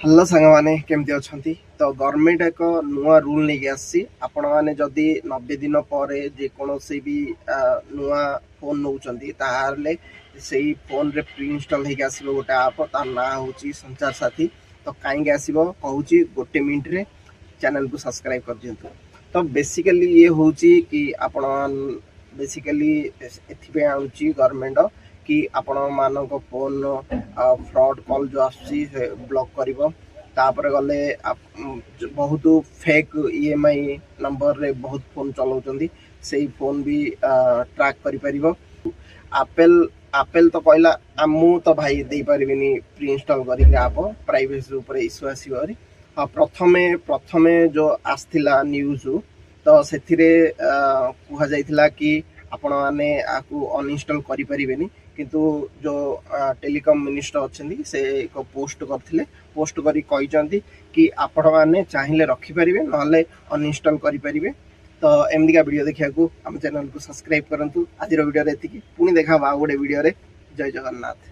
Hello सांग मैंने केमती अच्छा तो गवर्नमेंट एक नुआ रूल नहीं आसी आपण मैंने जदि 90 दिन पर जेकोसी भी नुआ फोन नौ से फोन रे प्री इनस्टॉल होगी आसो गोटे आप तार ना हूँ संचार साथी तो कहीं आसो कहूँ गोटे मिनट रे चैनल को सब्सक्राइब कर दिंतु। तो बेसिकली ये हूँ कि आपण बेसिकली एथि आनुची गवर्नमेंट कि आपण मानक फोन फ्रॉड कॉल जो आसी ब्लॉक करिवो। तापर गले बहुत फेक ईएमआई नंबर रे बहुत फोन चलाउछंदी से फोन भी ट्रैक करि परिवो। एप्पल एप्पल तो कहला मु तो भाई दे परिबिनी प्री इंस्टॉल करिक आप प्राइवेसी ऊपर इश्यू आसीबरी। हाँ प्रथमे प्रथमे जो आसथिला न्यूज तो सेथिरे कुहा जाइथिला कि आपण माने आकु अनइंस्टॉल करि परिबेनी किंतु जो टेलीकॉम मिनिस्टर अच्छे से एक पोस्ट करथिले पोस्ट करी कहिसंती कि आपण माने चाहिले रखि परिबे नहले अनइंस्टॉल करि परिबे। तो एमदिका वीडियो देखिया को हम चैनल को सब्सक्राइब करंतु। आज वीडियो रे एतिकी पुनी देखा बा गोटे वीडियो रे। जय जगन्नाथ।